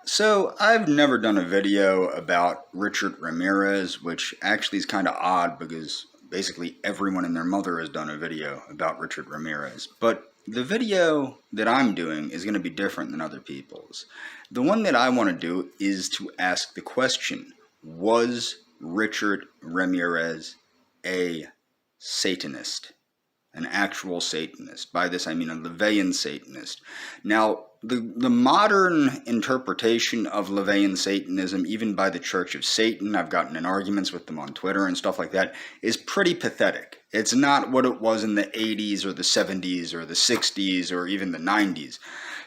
So I've never done a video about Richard Ramirez, which actually is kind of odd because basically everyone and their mother has done a video about Richard Ramirez. But the video that I'm doing is going to be different than other people's. The one that I want to do is to ask the question, was Richard Ramirez a Satanist? An actual Satanist. By this I mean a LaVeyan Satanist. Now, the modern interpretation of LaVeyan Satanism, even by the Church of Satan, I've gotten in arguments with them on Twitter and stuff like that, is pretty pathetic. It's not what it was in the 80s or the 70s or the 60s or even the 90s.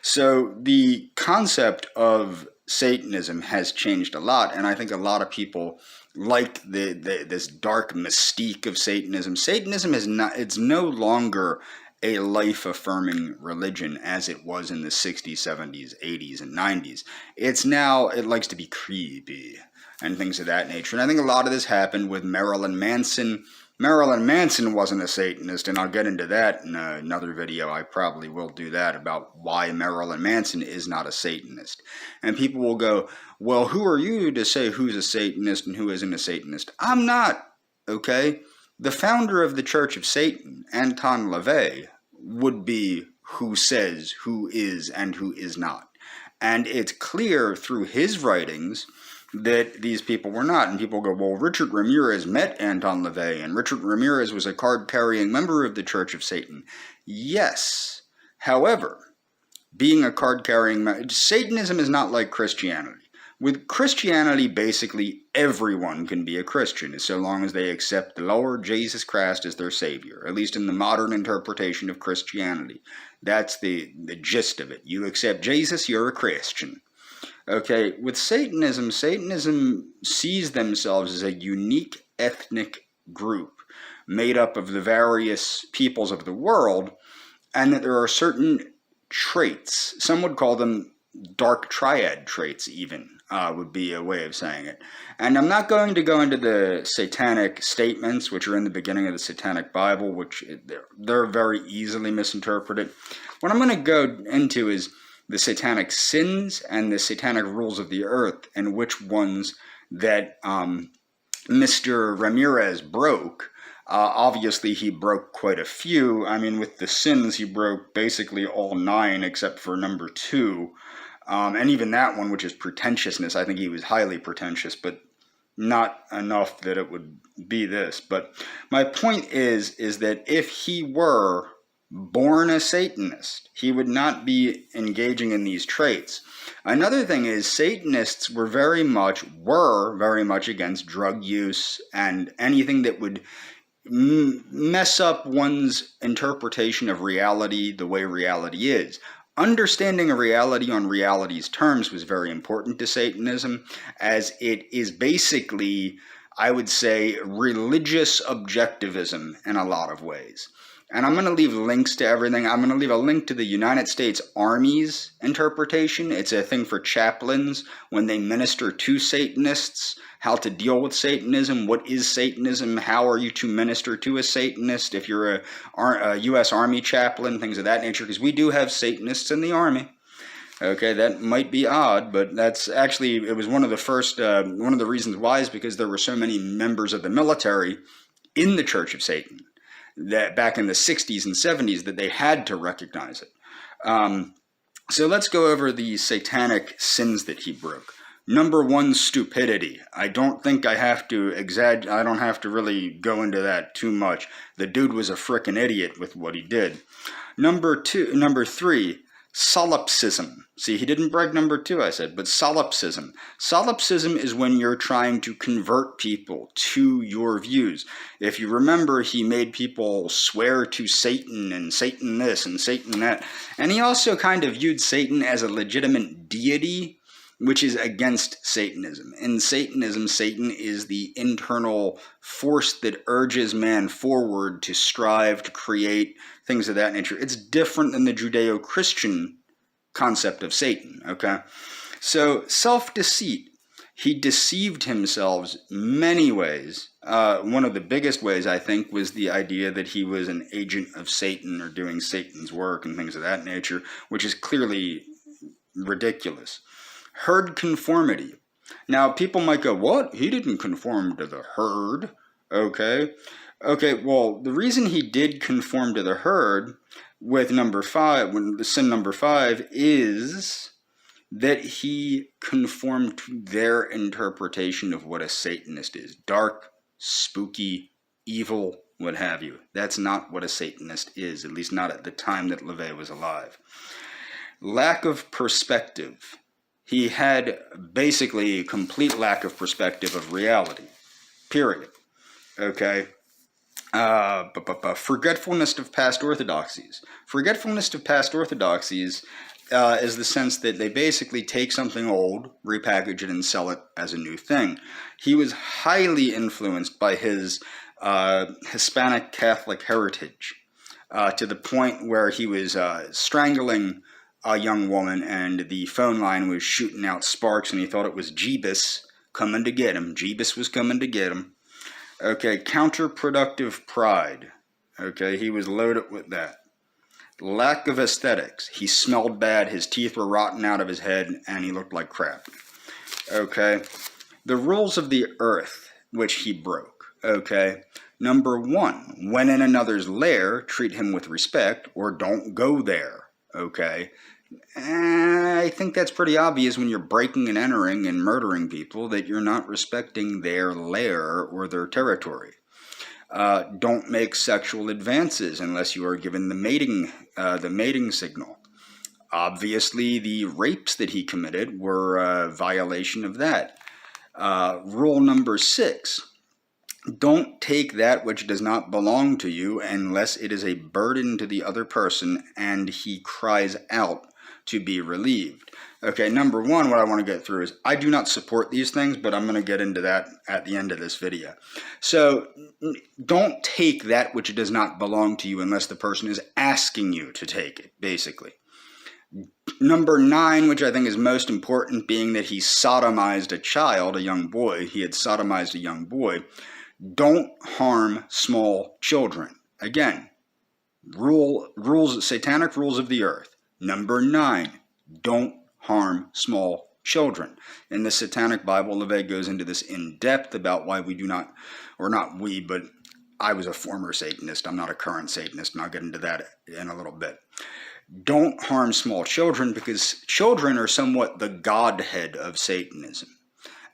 So the concept of Satanism has changed a lot, and I think a lot of people like this dark mystique of Satanism. Satanism is not, it's no longer a life-affirming religion as it was in the 60s, 70s, 80s, and 90s. It's now, it likes to be creepy and things of that nature. And I think a lot of this happened with Marilyn Manson. Marilyn Manson wasn't a Satanist, and I'll get into that in another video. I probably will do that about why Marilyn Manson is not a Satanist. And people will go, well, who are you to say who's a Satanist and who isn't a Satanist? I'm not, okay? The founder of the Church of Satan, Anton LaVey, would be who says who is and who is not. And it's clear through his writings that these people were not. And people go, well, Richard Ramirez met Anton LaVey, and Richard Ramirez was a card-carrying member of the Church of Satan. Yes. However, being a card-carrying... Satanism is not like Christianity. With Christianity, basically everyone can be a Christian, so long as they accept the Lord Jesus Christ as their Savior, at least in the modern interpretation of Christianity. That's the gist of it. You accept Jesus, you're a Christian. Okay, with Satanism, Satanism sees themselves as a unique ethnic group made up of the various peoples of the world, and that there are certain traits, some would call them dark triad traits even, would be a way of saying it. And I'm not going to go into the satanic statements, which are in the beginning of the Satanic Bible, which they're very easily misinterpreted. What I'm going to go into is the satanic sins and the satanic rules of the earth, and which ones that Mr. Ramirez broke. Obviously, he broke quite a few. I mean, with the sins, he broke basically all 9 except for number 2. And even that one, which is pretentiousness, I think he was highly pretentious, but not enough that it would be this. But my point is that if he were born a Satanist, he would not be engaging in these traits. Another thing is Satanists were very much against drug use and anything that would mess up one's interpretation of reality the way reality is. Understanding a reality on reality's terms was very important to Satanism, as it is basically, I would say, religious objectivism in a lot of ways. And I'm going to leave links to everything. I'm going to leave a link to the United States Army's interpretation. It's a thing for chaplains when they minister to Satanists, how to deal with Satanism, what is Satanism, how are you to minister to a Satanist if you're a U.S. Army chaplain, things of that nature, because we do have Satanists in the Army. Okay, that might be odd, but that's actually, it was one of the first, one of the reasons why is because there were so many members of the military in the Church of Satan that back in the 60s and 70s that they had to recognize it. So let's go over the satanic sins that he broke. Number 1, stupidity. I don't think I have to I don't have to really go into that too much. The dude was a frickin' idiot with what he did. Number 3, solipsism. See, he didn't break number 2, I said, but solipsism. Solipsism is when you're trying to convert people to your views. If you remember, he made people swear to Satan and Satan this and Satan that. And he also kind of viewed Satan as a legitimate deity, which is against Satanism. In Satanism, Satan is the internal force that urges man forward to strive, to create, things of that nature. It's different than the Judeo-Christian concept of Satan, okay? So, self-deceit. He deceived himself many ways. One of the biggest ways, I think, was the idea that he was an agent of Satan or doing Satan's work and things of that nature, which is clearly ridiculous. Herd conformity. Now, people might go, what? He didn't conform to the herd. Okay. Okay, well, the reason he did conform to the herd with number 5, when the sin number 5, is that he conformed to their interpretation of what a Satanist is. Dark, spooky, evil, what have you. That's not what a Satanist is, at least not at the time that LaVey was alive. Lack of perspective. He had basically a complete lack of perspective of reality. Period. Okay? Forgetfulness of past orthodoxies. Forgetfulness of past orthodoxies is the sense that they basically take something old, repackage it, and sell it as a new thing. He was highly influenced by his Hispanic Catholic heritage, to the point where he was strangling a young woman and the phone line was shooting out sparks and he thought it was Jeebus coming to get him. Jeebus was coming to get him. Okay, counterproductive pride. Okay, he was loaded with that. Lack of aesthetics. He smelled bad, his teeth were rotten out of his head, and he looked like crap. Okay, the rules of the earth, which he broke. Okay, number 1, when in another's lair, treat him with respect, or don't go there. Okay, I think that's pretty obvious when you're breaking and entering and murdering people that you're not respecting their lair or their territory. Don't make sexual advances unless you are given the mating signal. Obviously, the rapes that he committed were a violation of that. Rule number 6. Don't take that which does not belong to you unless it is a burden to the other person and he cries out to be relieved. Okay, number 1, what I want to get through is I do not support these things, but I'm going to get into that at the end of this video. So don't take that which does not belong to you unless the person is asking you to take it, basically. Number 9, which I think is most important, being that he sodomized a child, a young boy. He had sodomized a young boy. Don't harm small children. Again, satanic rules of the earth. Number 9, don't harm small children. In the Satanic Bible, LaVey goes into this in depth about why we do not, or not we, but I was a former Satanist. I'm not a current Satanist, and I'll get into that in a little bit. Don't harm small children because children are somewhat the godhead of Satanism.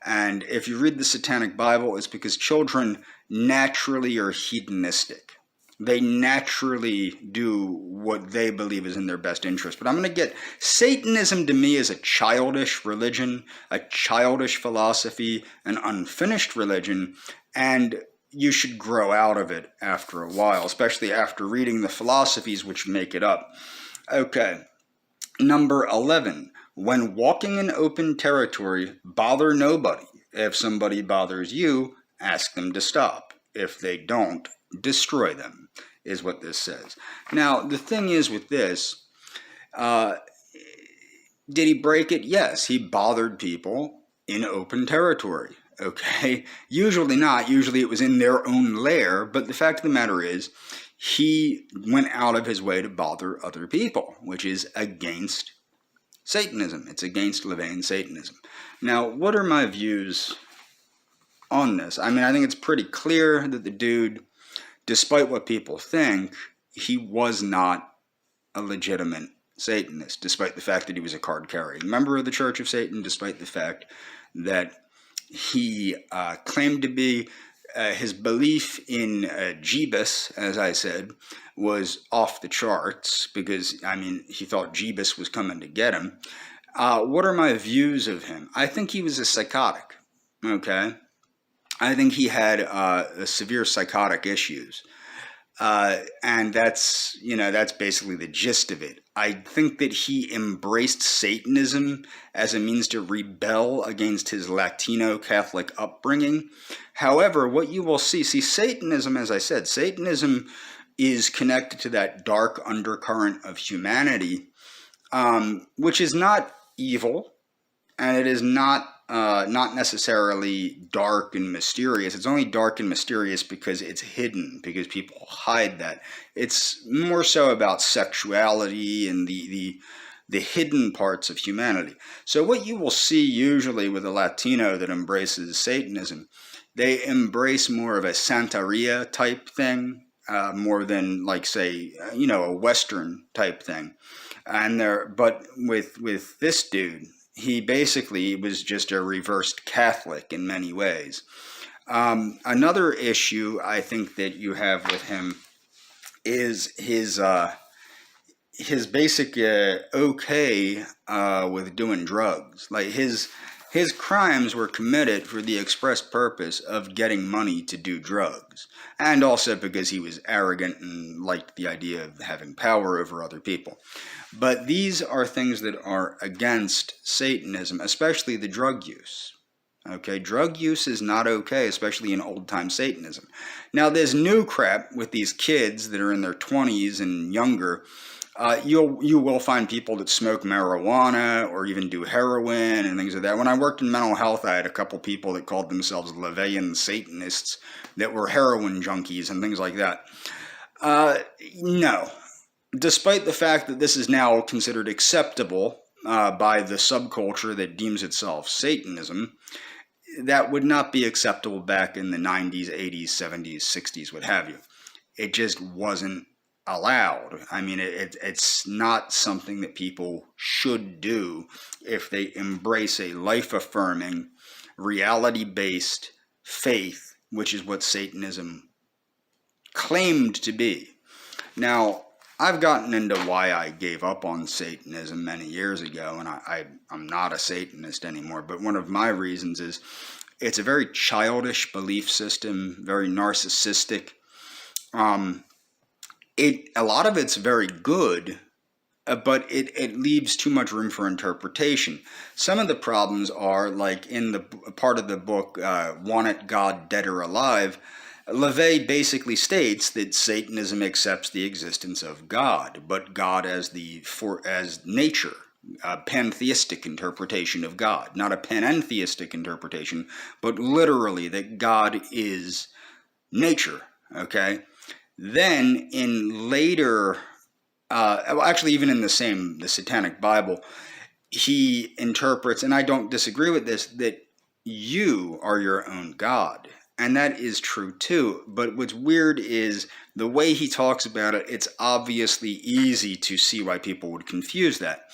And if you read the Satanic Bible, it's because children naturally are hedonistic. They naturally do what they believe is in their best interest. But I'm going to get Satanism to me is a childish religion, a childish philosophy, an unfinished religion, and you should grow out of it after a while, especially after reading the philosophies which make it up. Okay, number 11. When walking in open territory, bother nobody. If somebody bothers you, ask them to stop. If they don't, destroy them, is what this says. Now, the thing is with this, did he break it? Yes, he bothered people in open territory. Okay, usually not. Usually it was in their own lair, but the fact of the matter is, he went out of his way to bother other people, which is against Satanism. It's against LaVeyan Satanism. Now, what are my views on this? I mean, I think it's pretty clear that the dude, despite what people think, he was not a legitimate Satanist, despite the fact that he was a card-carrying member of the Church of Satan, despite the fact that he claimed to be. His belief in Jeebus, as I said, was off the charts because, I mean, he thought Jeebus was coming to get him. What are my views of him? I think he was a psychotic, okay? I think he had severe psychotic issues. And that's basically the gist of it. I think that he embraced Satanism as a means to rebel against his Latino Catholic upbringing. However, what you will see, Satanism, as I said, Satanism is connected to that dark undercurrent of humanity, which is not evil, and it is not necessarily dark and mysterious. It's only dark and mysterious because it's hidden, because people hide that. It's more so about sexuality and the the hidden parts of humanity. So what you will see usually with a Latino that embraces Satanism, they embrace more of a Santeria type thing, more than like say, a Western type thing. But with this dude, he basically was just a reversed Catholic in many ways. Another issue I think that you have with him is his basic okay with doing drugs. Like his crimes were committed for the express purpose of getting money to do drugs, and also because he was arrogant and liked the idea of having power over other people. But these are things that are against Satanism, especially the drug use. Okay, drug use is not okay, especially in old-time Satanism. Now, there's new crap with these kids that are in their 20s and younger. You will find people that smoke marijuana or even do heroin and things like that. When I worked in mental health, I had a couple people that called themselves Levian Satanists that were heroin junkies and things like that. No. Despite the fact that this is now considered acceptable by the subculture that deems itself Satanism, that would not be acceptable back in the 90s, 80s, 70s, 60s, what have you. It just wasn't allowed. I mean, it's not something that people should do if they embrace a life-affirming, reality-based faith, which is what Satanism claimed to be. Now, I've gotten into why I gave up on Satanism many years ago, and I'm not a Satanist anymore, but one of my reasons is it's a very childish belief system, very narcissistic. A lot of it's very good, but it leaves too much room for interpretation. Some of the problems are, like in the part of the book, Want It, God, Dead or Alive, LaVey basically states that Satanism accepts the existence of God, but God as nature, a pantheistic interpretation of God, not a panentheistic interpretation, but literally that God is nature, okay? Then in later, actually even in the Satanic Bible, he interprets, and I don't disagree with this, that you are your own God. And that is true too. But what's weird is the way he talks about it, it's obviously easy to see why people would confuse that.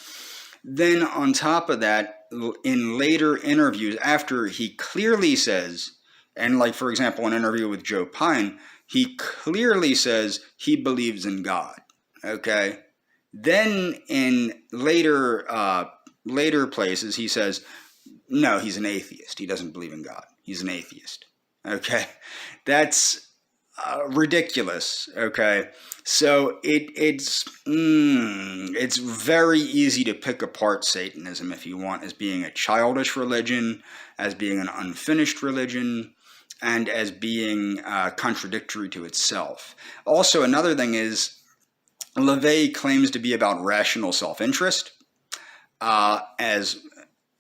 Then on top of that, in later interviews, after he clearly says, and like for example, an interview with Joe Pine, he clearly says he believes in God. Okay? Then in later places, he says, no, he's an atheist. He doesn't believe in God. He's an atheist. Okay, that's ridiculous. Okay, so it's very easy to pick apart Satanism if you want as being a childish religion, as being an unfinished religion, and as being contradictory to itself. Also, another thing is LaVey claims to be about rational self-interest, as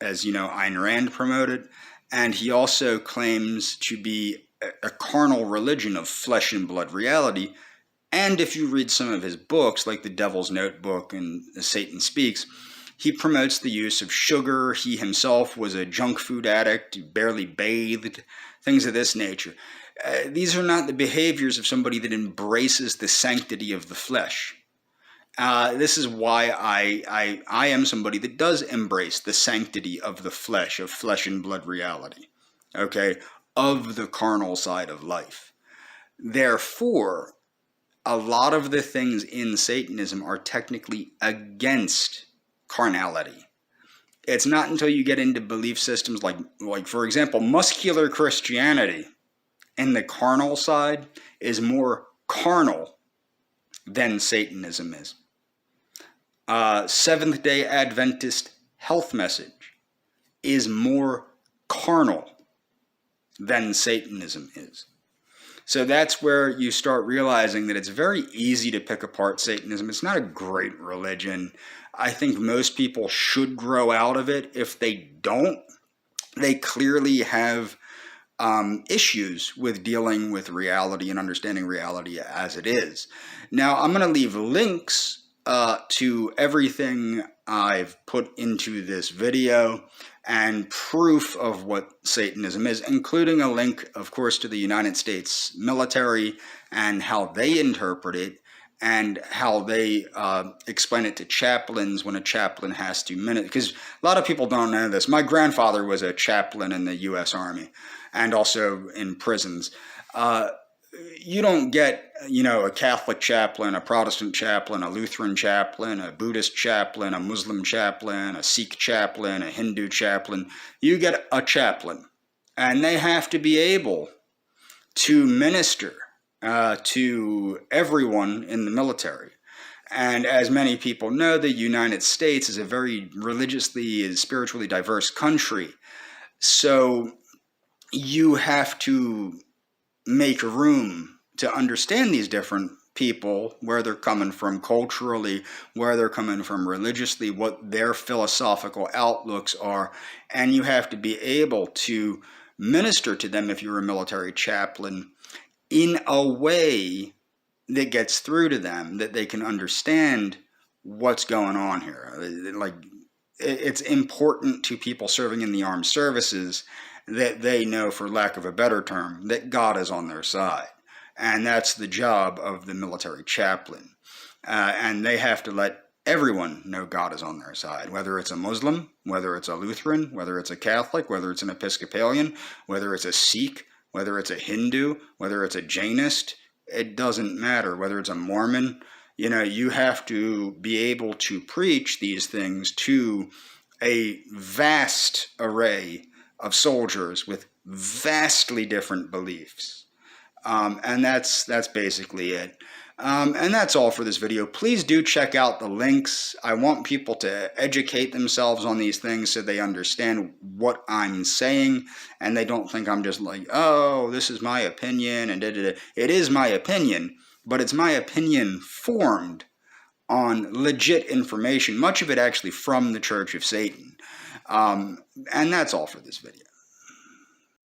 Ayn Rand promoted. And he also claims to be a carnal religion of flesh and blood reality. And if you read some of his books, like The Devil's Notebook and Satan Speaks, he promotes the use of sugar. He himself was a junk food addict, barely bathed, things of this nature. These are not the behaviors of somebody that embraces the sanctity of the flesh. This is why I am somebody that does embrace the sanctity of the flesh and blood reality, okay, of the carnal side of life. Therefore, a lot of the things in Satanism are technically against carnality. It's not until you get into belief systems like for example, muscular Christianity and the carnal side is more carnal than Satanism is. Seventh-day Adventist health message is more carnal than Satanism is. So that's where you start realizing that it's very easy to pick apart Satanism. It's not a great religion. I think most people should grow out of it. If they don't, they clearly have issues with dealing with reality and understanding reality as it is. Now, I'm going to leave links to everything I've put into this video and proof of what Satanism is, including a link, of course, to the United States military and how they interpret it and how they explain it to chaplains when a chaplain has to minister. Because a lot of people don't know this. My grandfather was a chaplain in the U.S. Army and also in prisons. You don't get, a Catholic chaplain, a Protestant chaplain, a Lutheran chaplain, a Buddhist chaplain, a Muslim chaplain, a Sikh chaplain, a Hindu chaplain. You get a chaplain, and they have to be able to minister to everyone in the military. And as many people know, the United States is a very religiously and spiritually diverse country. So you have to make room to understand these different people, where they're coming from culturally, where they're coming from religiously, what their philosophical outlooks are. And you have to be able to minister to them, if you're a military chaplain, in a way that gets through to them, that they can understand what's going on here. Like, it's important to people serving in the armed services that they know, for lack of a better term, that God is on their side. And that's the job of the military chaplain. And they have to let everyone know God is on their side, whether it's a Muslim, whether it's a Lutheran, whether it's a Catholic, whether it's an Episcopalian, whether it's a Sikh, whether it's a Hindu, whether it's a Jainist. It doesn't matter, whether it's a Mormon. You have to be able to preach these things to a vast array of soldiers with vastly different beliefs. And that's basically it. And that's all for this video. Please do check out the links. I want people to educate themselves on these things so they understand what I'm saying and they don't think I'm just like, oh, this is my opinion and da-da-da. It is my opinion, but it's my opinion formed on legit information, much of it actually from the Church of Satan. And that's all for this video.